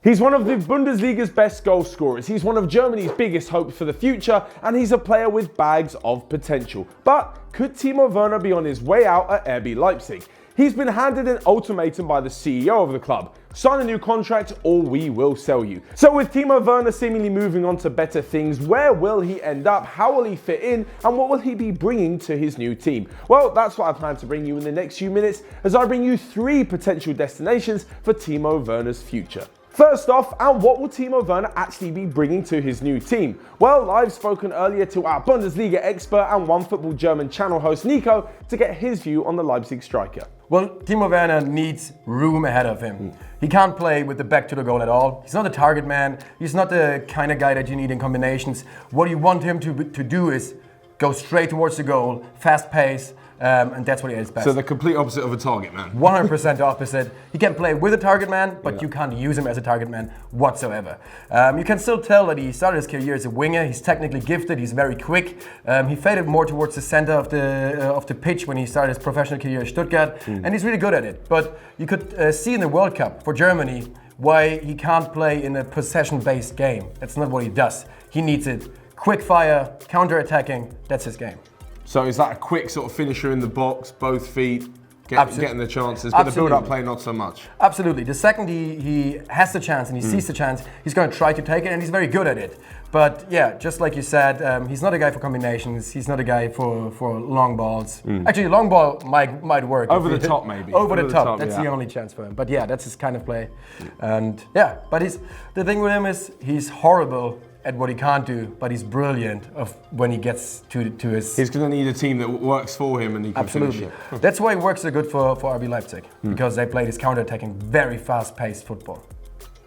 He's one of the Bundesliga's best goal scorers, he's one of Germany's biggest hopes for the future, and he's a player with bags of potential. But could Timo Werner be on his way out at RB Leipzig? He's been handed an ultimatum by the CEO of the club: sign a new contract or we will sell you. So with Timo Werner seemingly moving on to better things, where will he end up, how will he fit in, and what will he be bringing to his new team? Well, that's what I plan to bring you in the next few minutes as I bring you 3 potential destinations for Timo Werner's future. First off, and what will Timo Werner actually be bringing to his new team? Well, I've spoken earlier to our Bundesliga expert and OneFootball German channel host Nico to get his view on the Leipzig striker. Well, Timo Werner needs room ahead of him. He can't play with the back to the goal at all. He's not a target man. He's not the kind of guy that you need in combinations. What you want him to do is go straight towards the goal, fast pace, and that's what he is best. So the complete opposite of a target man. 100% opposite. He can play with a target man, but you can't use him as a target man whatsoever. You can still tell that he started his career as a winger. He's technically gifted. He's very quick. He faded more towards the center of the pitch when he started his professional career at Stuttgart, and he's really good at it. But you could see in the World Cup for Germany why he can't play in a possession-based game. That's not what he does. He needs it. Quick fire, counter-attacking, that's his game. So is that a quick sort of finisher in the box, both feet, getting the chances, but the build-up play not so much? Absolutely. The second he has the chance and he sees the chance, he's going to try to take it, and he's very good at it. But yeah, just like you said, he's not a guy for combinations. He's not a guy for long balls. Actually, long ball might work. Over the top, maybe. Over the top. That's the only chance for him. But yeah, that's his kind of play. And yeah, but the thing with him is he's horrible at what he can't do, but he's brilliant when he gets to his... He's going to need a team that works for him and he can finish it. That's why he works so good for RB Leipzig, because they play this counter-attacking, very fast-paced football.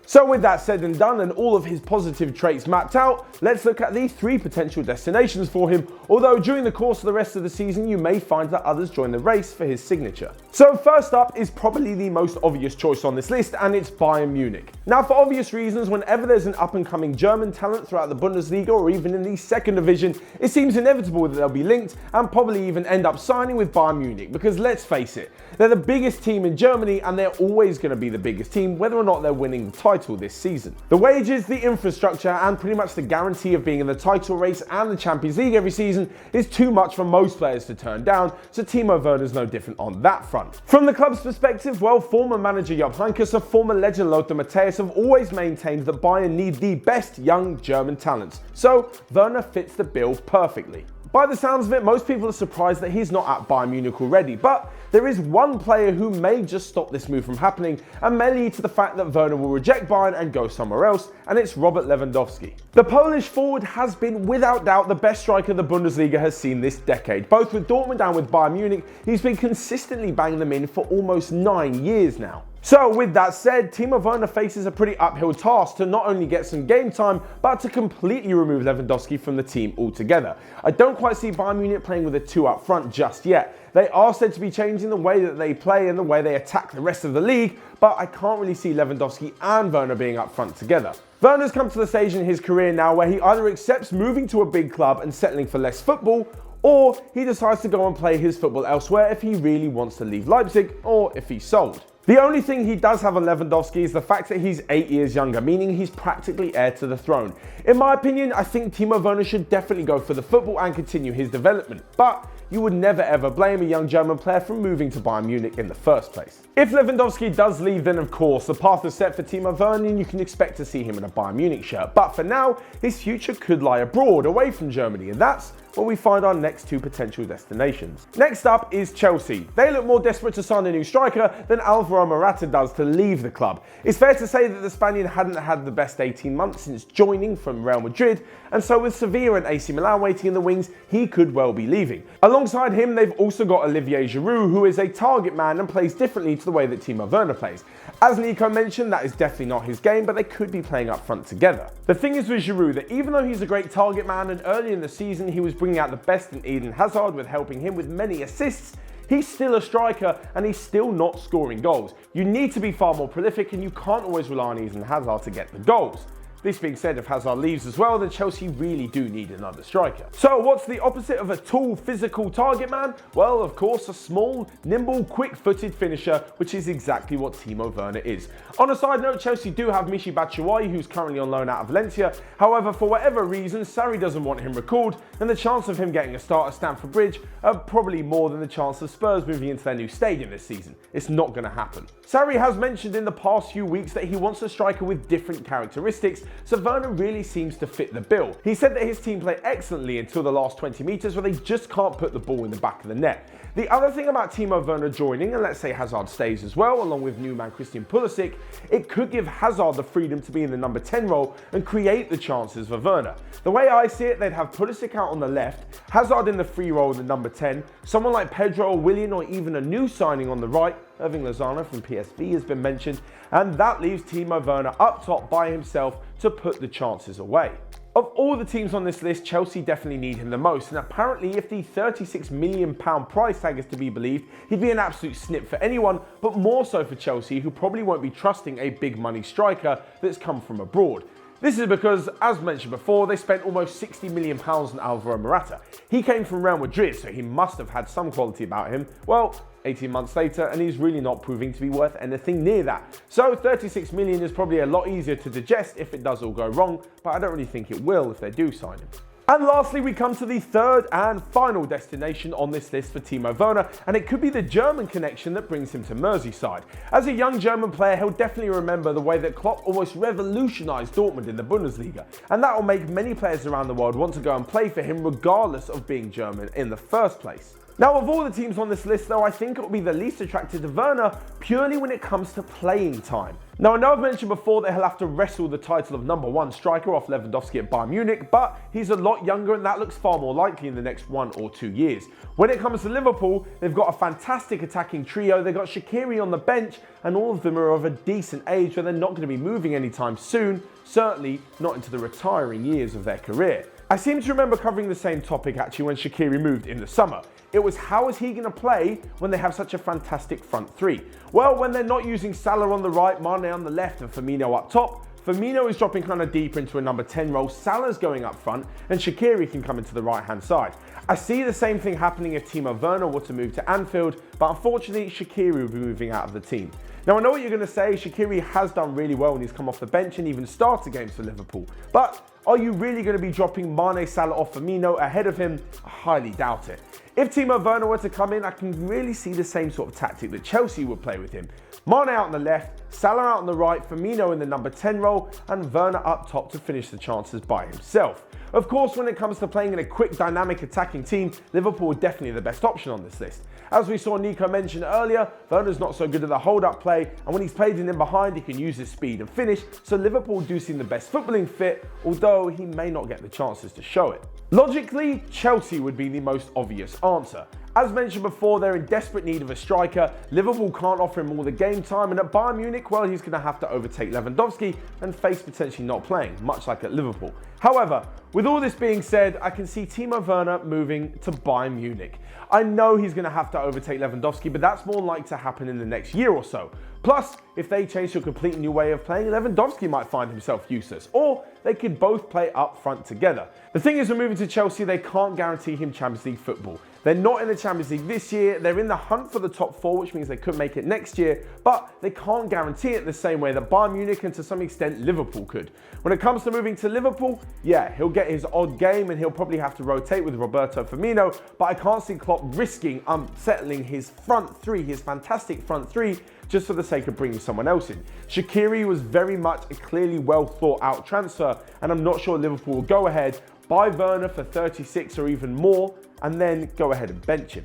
So with that said and done and all of his positive traits mapped out, let's look at the 3 potential destinations for him, although during the course of the rest of the season you may find that others join the race for his signature. So first up is probably the most obvious choice on this list, and it's Bayern Munich. Now for obvious reasons, whenever there's an up-and-coming German talent throughout the Bundesliga or even in the second division, it seems inevitable that they'll be linked and probably even end up signing with Bayern Munich, because let's face it, they're the biggest team in Germany and they're always going to be the biggest team whether or not they're winning the title this season. The wages, the infrastructure, and pretty much the guarantee of being in the title race and the Champions League every season is too much for most players to turn down, so Timo Werner's no different on that front. From the club's perspective, well, former manager Jupp Heynckes and former legend Lothar Matthäus have always maintained that Bayern need the best young German talents, so Werner fits the bill perfectly. By the sounds of it, most people are surprised that he's not at Bayern Munich already, but there is one player who may just stop this move from happening and may lead to the fact that Werner will reject Bayern and go somewhere else, and it's Robert Lewandowski. The Polish forward has been without doubt the best striker the Bundesliga has seen this decade. Both with Dortmund and with Bayern Munich, he's been consistently banging them in for almost 9 years now. So with that said, Timo Werner faces a pretty uphill task to not only get some game time, but to completely remove Lewandowski from the team altogether. I don't quite see Bayern Munich playing with a 2 up front just yet. They are said to be changing the way that they play and the way they attack the rest of the league, but I can't really see Lewandowski and Werner being up front together. Werner's come to the stage in his career now where he either accepts moving to a big club and settling for less football, or he decides to go and play his football elsewhere if he really wants to leave Leipzig or if he's sold. The only thing he does have on Lewandowski is the fact that he's 8 years younger, meaning he's practically heir to the throne. In my opinion, I think Timo Werner should definitely go for the football and continue his development, but you would never ever blame a young German player for moving to Bayern Munich in the first place. If Lewandowski does leave, then of course the path is set for Timo Werner and you can expect to see him in a Bayern Munich shirt, but for now, his future could lie abroad, away from Germany, and that's where we find our next 2 potential destinations. Next up is Chelsea. They look more desperate to sign a new striker than Alvaro Morata does to leave the club. It's fair to say that the Spaniard hadn't had the best 18 months since joining from Real Madrid, and so with Sevilla and AC Milan waiting in the wings, he could well be leaving. Alongside him, they've also got Olivier Giroud, who is a target man and plays differently to the way that Timo Werner plays. As Nico mentioned, that is definitely not his game, but they could be playing up front together. The thing is with Giroud that even though he's a great target man and early in the season he was bringing out the best in Eden Hazard with helping him with many assists, he's still a striker and he's still not scoring goals. You need to be far more prolific and you can't always rely on Eden Hazard to get the goals. This being said, if Hazard leaves as well, then Chelsea really do need another striker. So what's the opposite of a tall, physical target man? Well, of course, a small, nimble, quick-footed finisher, which is exactly what Timo Werner is. On a side note, Chelsea do have Michy Batshuayi, who's currently on loan out of Valencia. However, for whatever reason, Sarri doesn't want him recalled, and the chance of him getting a start at Stamford Bridge are probably more than the chance of Spurs moving into their new stadium this season. It's not going to happen. Sarri has mentioned in the past few weeks that he wants a striker with different characteristics, so Werner really seems to fit the bill. He said that his team play excellently until the last 20 metres where they just can't put the ball in the back of the net. The other thing about Timo Werner joining, and let's say Hazard stays as well, along with new man Christian Pulisic, it could give Hazard the freedom to be in the number 10 role and create the chances for Werner. The way I see it, they'd have Pulisic out on the left, Hazard in the free role in the number 10, someone like Pedro or Willian, or even a new signing on the right, Irving Lozano from PSV has been mentioned, and that leaves Timo Werner up top by himself to put the chances away. Of all the teams on this list, Chelsea definitely need him the most, and apparently if the £36 million price tag is to be believed, he'd be an absolute snip for anyone, but more so for Chelsea, who probably won't be trusting a big money striker that's come from abroad. This is because, as mentioned before, they spent almost £60 million on Alvaro Morata. He came from Real Madrid, so he must have had some quality about him. Well, 18 months later, and he's really not proving to be worth anything near that. So 36 million is probably a lot easier to digest if it does all go wrong, but I don't really think it will if they do sign him. And lastly, we come to the third and final destination on this list for Timo Werner, and it could be the German connection that brings him to Merseyside. As a young German player, he'll definitely remember the way that Klopp almost revolutionised Dortmund in the Bundesliga, and that will make many players around the world want to go and play for him regardless of being German in the first place. Now, of all the teams on this list, though, I think it will be the least attracted to Werner purely when it comes to playing time. Now, I know I've mentioned before that he'll have to wrestle the title of number 1 striker off Lewandowski at Bayern Munich, but he's a lot younger and that looks far more likely in the next 1 or 2 years. When it comes to Liverpool, they've got a fantastic attacking trio. They've got Shaqiri on the bench, and all of them are of a decent age where they're not going to be moving anytime soon, certainly not into the retiring years of their career. I seem to remember covering the same topic actually when Shaqiri moved in the summer. It was how is he going to play when they have such a fantastic front three? Well, when they're not using Salah on the right, Mane on the left and Firmino up top, Firmino is dropping kind of deeper into a number 10 role, Salah's going up front, and Shaqiri can come into the right-hand side. I see the same thing happening if Timo Werner were to move to Anfield, but unfortunately Shaqiri will be moving out of the team. Now, I know what you're going to say, Shaqiri has done really well when he's come off the bench and even started games for Liverpool, but are you really going to be dropping Mane, Salah or Firmino ahead of him? I highly doubt it. If Timo Werner were to come in, I can really see the same sort of tactic that Chelsea would play with him. Mane out on the left, Salah out on the right, Firmino in the number 10 role, and Werner up top to finish the chances by himself. Of course, when it comes to playing in a quick, dynamic attacking team, Liverpool are definitely the best option on this list. As we saw Nico mention earlier, Werner's not so good at the hold-up play, and when he's played in behind, he can use his speed and finish, so Liverpool do seem the best footballing fit, although he may not get the chances to show it. Logically, Chelsea would be the most obvious answer. As mentioned before, they're in desperate need of a striker. Liverpool can't offer him all the game time, and at Bayern Munich, well, he's going to have to overtake Lewandowski and face potentially not playing, much like at Liverpool. However, with all this being said, I can see Timo Werner moving to Bayern Munich. I know he's going to have to overtake Lewandowski, but that's more likely to happen in the next year or so. Plus, if they change to a completely new way of playing, Lewandowski might find himself useless, or they could both play up front together. The thing is, when moving to Chelsea, they can't guarantee him Champions League football. They're not in the Champions League this year, they're in the hunt for the top 4, which means they could make it next year, but they can't guarantee it the same way that Bayern Munich and to some extent Liverpool could. When it comes to moving to Liverpool, yeah, he'll get his odd game and he'll probably have to rotate with Roberto Firmino, but I can't see Klopp risking unsettling his front three, his fantastic front three, just for the sake of bringing someone else in. Shaqiri was very much a clearly well thought out transfer, and I'm not sure Liverpool will go ahead, buy Werner for 36 or even more, and then go ahead and bench him.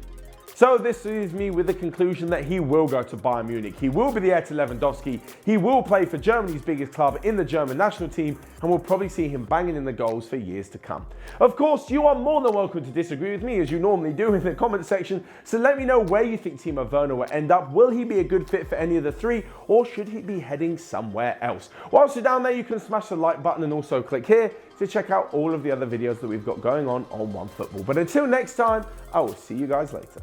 So this leaves me with the conclusion that he will go to Bayern Munich. He will be the heir to Lewandowski. He will play for Germany's biggest club in the German national team, and we'll probably see him banging in the goals for years to come. Of course, you are more than welcome to disagree with me as you normally do in the comment section. So let me know where you think Timo Werner will end up. Will he be a good fit for any of the three, or should he be heading somewhere else? Whilst you're down there, you can smash the like button and also click here to check out all of the other videos that we've got going on OneFootball. But until next time, I will see you guys later.